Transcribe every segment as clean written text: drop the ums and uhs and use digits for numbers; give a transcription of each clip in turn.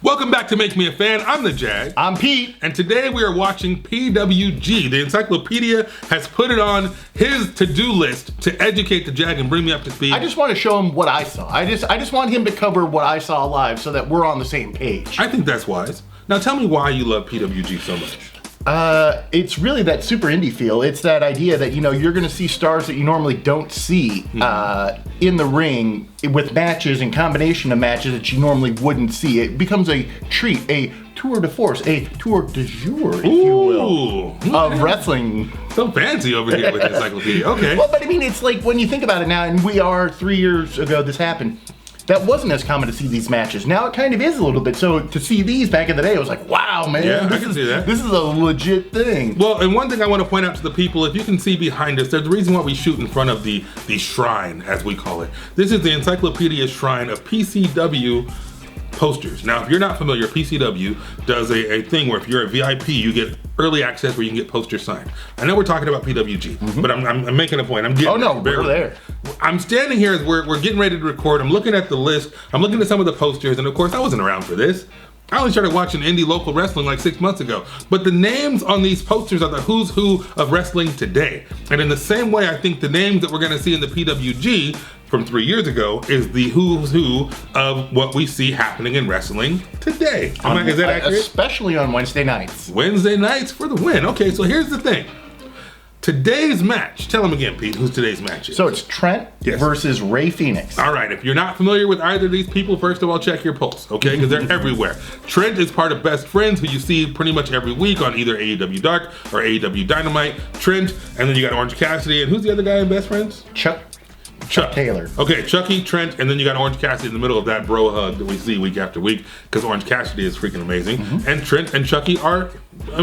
Welcome back to Make Me a Fan. I'm the Jag. I'm Pete. And today we are watching PWG. The Encyclopedia has put it on his to-do list to educate the Jag and bring me up to speed. I just want to show him what I saw. I just want him to cover what I saw live so that we're on the same page. I think that's wise. Now tell me why you love PWG so much. It's really that super indie feel. It's that idea that, you know, you're going to see stars that you normally don't see in the ring with matches and combination of matches that you normally wouldn't see. It becomes a treat, a tour de force, a tour de jour, if you will, of wrestling. So fancy over here with the Encyclopedia. Okay. Well, but I mean, it's like when you think about it now, and we are 3 years ago this happened. That wasn't as common to see these matches. Now it kind of is a little bit. So to see these back in the day, it was like, wow, man. Yeah, I can see that. This is a legit thing. Well, and one thing I want to point out to the people, if you can see behind us, there's a reason why we shoot in front of the shrine, as we call it. This is the Encyclopedia shrine of PCW posters. Now, if you're not familiar, PCW does a thing where if you're a VIP, you get early access where you can get posters signed. I know we're talking about PWG, but I'm making a point. I'm getting we're there. I'm standing here as we're getting ready to record. I'm looking at the list. I'm looking at some of the posters, and of course, I wasn't around for this. I only started watching indie local wrestling like 6 months ago. But the names on these posters are the who's who of wrestling today. And in the same way, I think the names that we're gonna see in the PWG from 3 years ago is the who's who of what we see happening in wrestling today. Is that accurate? Especially on Wednesday nights. Wednesday nights for the win. Okay, so here's the thing. Today's match, tell them again, Pete, who's today's match is. So it's Trent versus Rey Fenix. All right, if you're not familiar with either of these people, first of all, check your pulse, okay? Because they're everywhere. Trent is part of Best Friends, who you see pretty much every week on either AEW Dark or AEW Dynamite. Trent, and then you got Orange Cassidy, and who's the other guy in Best Friends? Chuck Taylor. Okay, Chucky, Trent, and then you got Orange Cassidy in the middle of that bro hug that we see week after week, because Orange Cassidy is freaking amazing. And Trent and Chucky are,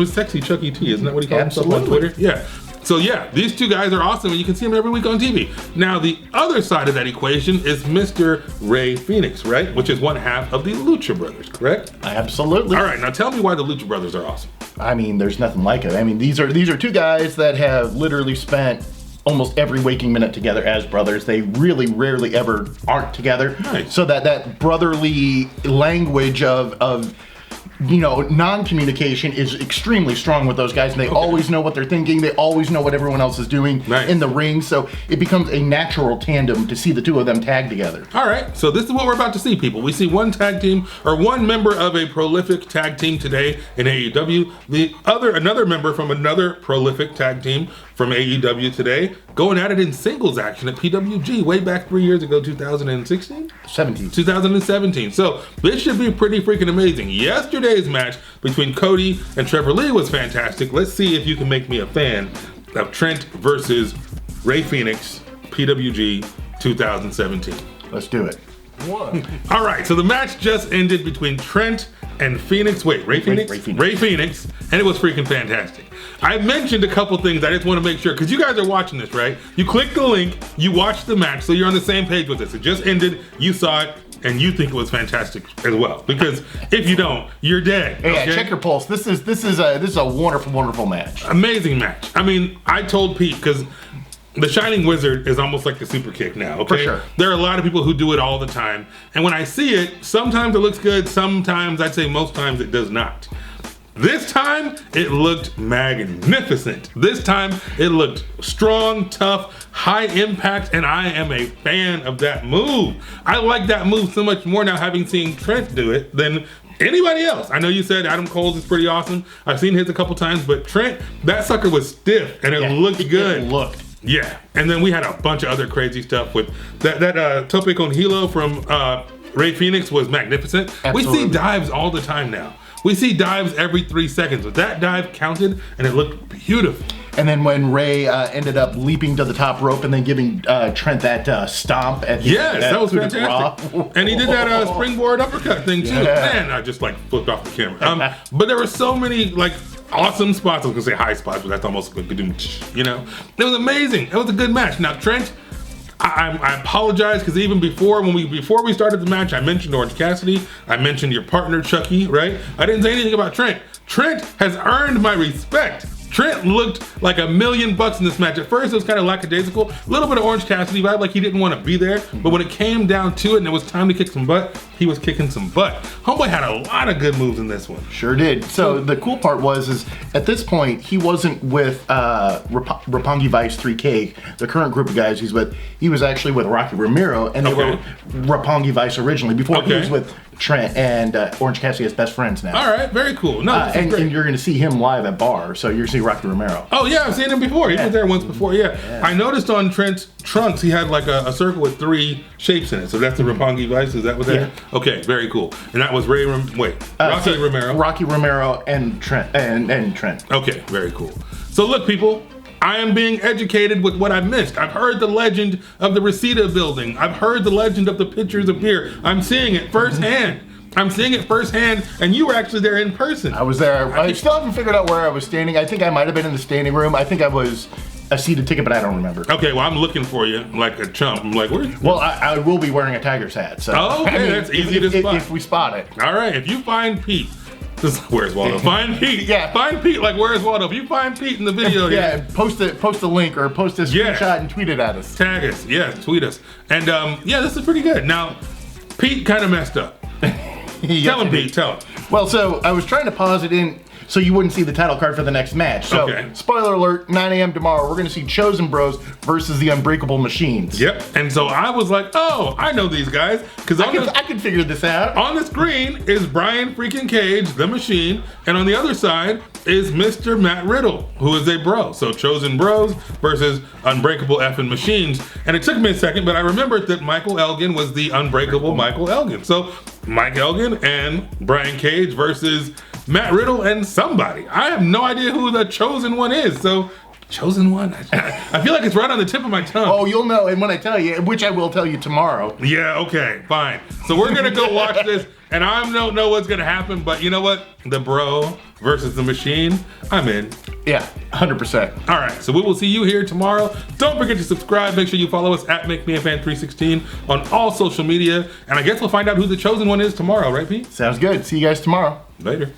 sexy Chucky T, isn't that what he calls himself on Twitter? Yeah. So yeah, these two guys are awesome, and you can see them every week on TV. Now, the other side of that equation is Mr. Rey Fenix, right? Which is one half of the Lucha Brothers, correct? Absolutely. All right, now tell me why the Lucha Brothers are awesome. I mean, there's nothing like it. I mean, these are two guys that have literally spent almost every waking minute together as brothers. They really rarely ever aren't together. Nice. So that brotherly language of you know, non-communication is extremely strong with those guys, and they always know what they're thinking. They always know what everyone else is doing in the ring, so it becomes a natural tandem to see the two of them tag together. All right, so this is what we're about to see, people. We see one tag team, or one member of a prolific tag team today in AEW, another member from another prolific tag team from AEW today, going at it in singles action at PWG way back 3 years ago, 2016? 2017. So this should be pretty freaking amazing. Yesterday's match between Cody and Trevor Lee was fantastic. Let's see if you can make me a fan of Trent versus Rey Fenix, PWG 2017. Let's do it. All right, so the match just ended between Trent and Phoenix. Wait, Rey Fenix? Rey Fenix, and it was freaking fantastic. I mentioned a couple things. I just want to make sure, because you guys are watching this, right? You click the link, you watch the match, so you're on the same page with this. It just ended, you saw it, and you think it was fantastic as well. Because if you don't, you're dead. Yeah, okay? Check your pulse. This is a wonderful, wonderful match. Amazing match. I mean, I told Pete, because the Shining Wizard is almost like the super kick now, okay? For sure. There are a lot of people who do it all the time. And when I see it, sometimes it looks good, sometimes, I'd say most times, it does not. This time, it looked magnificent. This time, it looked strong, tough, high impact, and I am a fan of that move. I like that move so much more now, having seen Trent do it, than anybody else. I know you said Adam Cole's is pretty awesome. I've seen his a couple times, but Trent, that sucker was stiff, and it looked good. It looked. Yeah, and then we had a bunch of other crazy stuff with that Tope con Hilo from Rey Fenix was magnificent. Absolutely. We see dives all the time now. We see dives every 3 seconds, but that dive counted, and it looked beautiful. And then when Rey ended up leaping to the top rope and then giving Trent that stomp at the end, that was fantastic. And he did that springboard uppercut thing too. Man, I just like flipped off the camera. But there were so many like awesome spots. I was gonna say high spots, but that's almost like, you know. It was amazing. It was a good match. Now Trent, I apologize, because even before we started the match, I mentioned Orange Cassidy, I mentioned your partner Chucky, right? I didn't say anything about Trent. Trent has earned my respect. Trent looked like $1,000,000 in this match. At first, it was kind of lackadaisical. A little bit of Orange Cassidy vibe, like he didn't want to be there. But when it came down to it and it was time to kick some butt, he was kicking some butt. Homeboy had a lot of good moves in this one. Sure did. So the cool part is at this point, he wasn't with Roppongi Vice 3K, the current group of guys he's with. He was actually with Rocky Romero, and they were Roppongi Vice originally, before he was with Trent and Orange Cassidy as best friends now. All right, very cool. No, and you're going to see him live at Bar, so you're going to see Rocky Romero. Oh yeah, I've seen him before. He was there once before. Yeah. I noticed on Trent's trunks he had like a circle with 3 shapes in it. So that's the Roppongi Vice. Is that what that is? Okay, very cool. And that was Rocky Romero. Rocky Romero and Trent and Trent. Okay, very cool. So look, people. I am being educated with what I've missed. I've heard the legend of the Reseda building. I've heard the legend of the pictures appear. I'm seeing it firsthand. And you were actually there in person. I was there. I still haven't figured out where I was standing. I think I might have been in the standing room. I think I was a seated ticket, but I don't remember. Okay, well, I'm looking for you like a chump. I'm like, where? Well, I will be wearing a Tiger's hat. So okay, that's easy to spot. If we spot it. All right, if you find Pete. Where's Waldo? Find Pete. Yeah. Find Pete. Like, where's Waldo? If you find Pete in the video, post a link or post a screenshot and tweet it at us. Tag us. Yeah, tweet us. And this is pretty good. Now, Pete kind of messed up. Tell him, Pete. Tell him. Well, so I was trying to pause it in so you wouldn't see the title card for the next match. So, spoiler alert, 9 a.m. tomorrow, we're going to see Chosen Bros versus the Unbreakable Machines. Yep. And so I was like, oh, I know these guys. Because I can figure this out. On the screen is Brian freaking Cage, the Machine. And on the other side is Mr. Matt Riddle, who is a bro. So Chosen Bros versus Unbreakable effing Machines. And it took me a second, but I remembered that Michael Elgin was the Unbreakable Michael Elgin. So Mike Elgin and Brian Cage versus Matt Riddle and somebody. I have no idea who the Chosen One is. So, Chosen One? I feel like it's right on the tip of my tongue. Oh, you'll know. And when I tell you, which I will tell you tomorrow. Yeah, okay, fine. So we're going to go watch this. And I don't know what's going to happen. But you know what? The bro versus the machine. I'm in. Yeah, 100%. All right, so we will see you here tomorrow. Don't forget to subscribe. Make sure you follow us at MakeMeAFan316 on all social media. And I guess we'll find out who the Chosen One is tomorrow, right, Pete? Sounds good. See you guys tomorrow. Later.